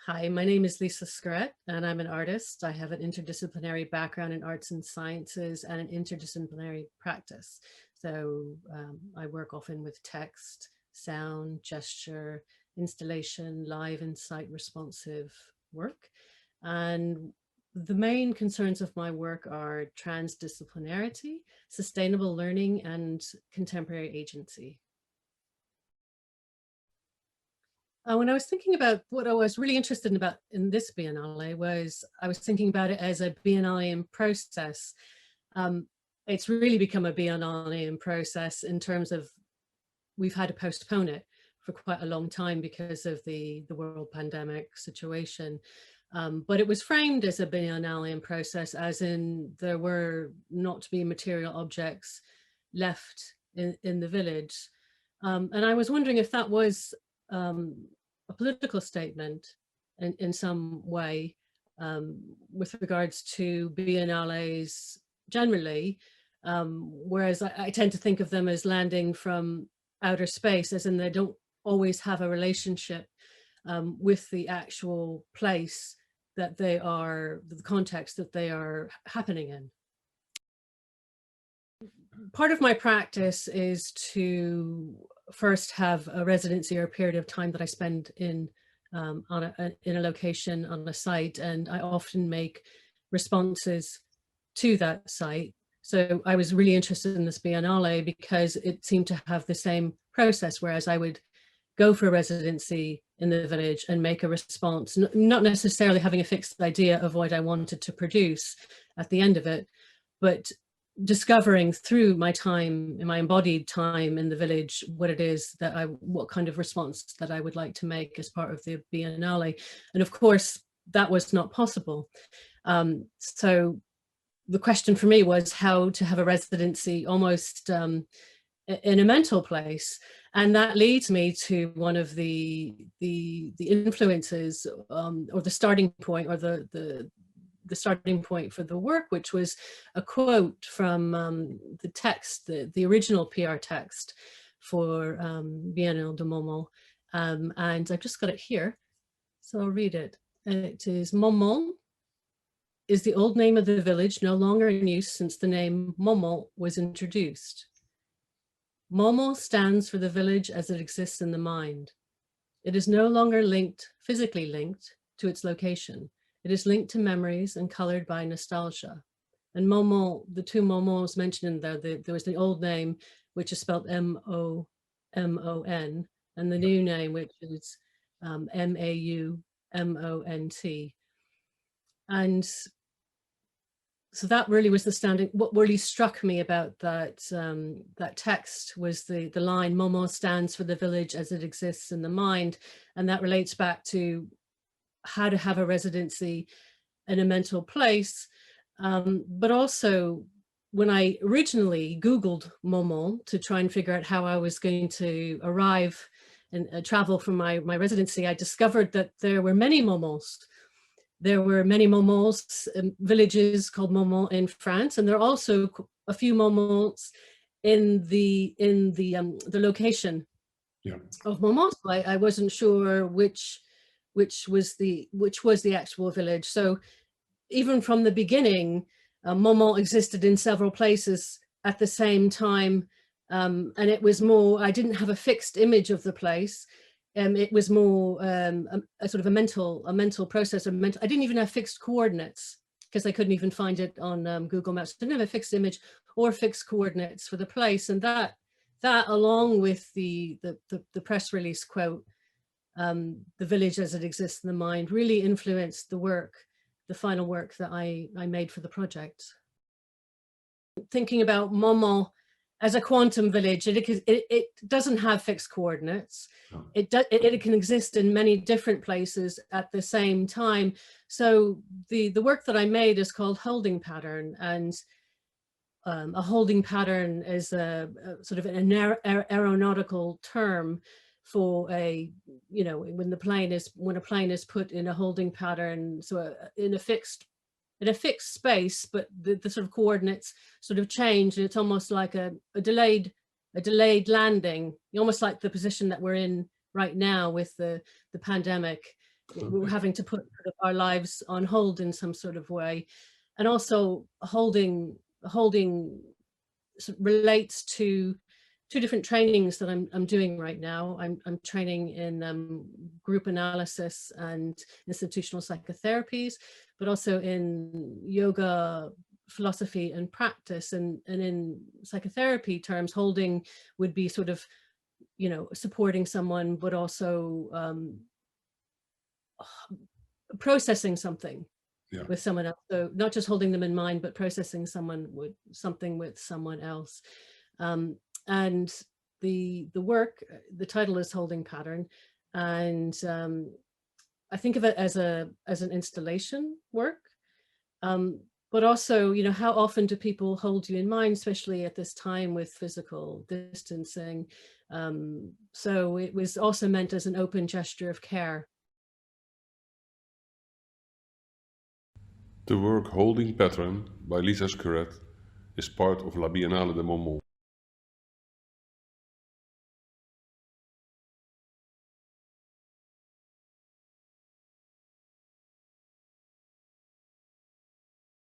Hi, my name is Lisa Skuret, and I'm an artist. I have an interdisciplinary background in arts and sciences and an interdisciplinary practice. I work often with text, sound, gesture, installation, live and site responsive work. And the main concerns of my work are transdisciplinarity, sustainable learning, and contemporary agency. When I was thinking about what I was really interested in this Biennale was I was thinking about it as a Biennale in process. Um, it's really become a Biennale in process in terms of we've had to postpone it for quite a long time because of the world pandemic situation. But it was framed as a Biennale in process, as in there were not to be material objects left in the village. And I was wondering if that was a political statement in some way with regards to biennales generally, whereas I tend to think of them as landing from outer space, as in they don't always have a relationship with the actual place that they are, the context that they are happening in. Part of my practice is to first have a residency or a period of time that I spend in a location on a site, and I often make responses to that site. So I was really interested in this Biennale because it seemed to have the same process, whereas I would go for a residency in the village and make a response, not necessarily having a fixed idea of what I wanted to produce at the end of it, but discovering through my time, in my embodied time in the village, what it is that what kind of response that I would like to make as part of the Biennale. And of course, that was not possible. So the question for me was how to have a residency almost in a mental place. And that leads me to one of the influences or the starting point, or the starting point for the work, which was a quote from the text, the original PR text for Biennale de Momon. And I've just got it here, so I'll read it. It is: Momon is the old name of the village, no longer in use since the name Momon was introduced. Momon stands for the village as it exists in the mind. It is no longer physically linked to its location. It is linked to memories and colored by nostalgia. And Momon, the two Momons mentioned in there, there was the old name, which is spelled M-O-M-O-N, and the new name, which is M-A-U-M-O-N-T. And so that really was what really struck me about that text was the line, Momon stands for the village as it exists in the mind. And that relates back to how to have a residency in a mental place. But also when I originally Googled Momon to try and figure out how I was going to arrive and travel from my residency, I discovered that there were many Momons. There were many Momons, villages called Momon in France, and there are also a few Momons in the location of Momon. So I wasn't sure which was the actual village. So even from the beginning, Momon existed in several places at the same time, and it was more, I didn't have a fixed image of the place. It was more a sort of a mental process. I didn't even have fixed coordinates because I couldn't even find it on Google Maps. I didn't have a fixed image or fixed coordinates for the place, and that along with the press release quote, the village as it exists in the mind, really influenced the final work that I made for the project. Thinking about Momon as a quantum village, it doesn't have fixed coordinates. It can exist in many different places at the same time. So the work that I made is called holding pattern, and a holding pattern is a sort of an aeronautical term for when a plane is put in a holding pattern, so in a fixed space, but the sort of coordinates sort of change, and it's almost like a delayed landing, almost like the position that we're in right now with the pandemic. we're having to put sort of our lives on hold in some sort of way. And also holding relates to two different trainings that I'm doing right now. I'm training in group analysis and institutional psychotherapies, but also in yoga philosophy and practice. And in psychotherapy terms, holding would be sort of, you know, supporting someone, but also processing something with someone else. So not just holding them in mind, but processing something with someone else. And the work, the title is Holding Pattern, and I think of it as an installation work. But also, you know, how often do people hold you in mind, especially at this time with physical distancing? So it was also meant as an open gesture of care. The work Holding Pattern by Lisa Skuret is part of La Biennale de Momon.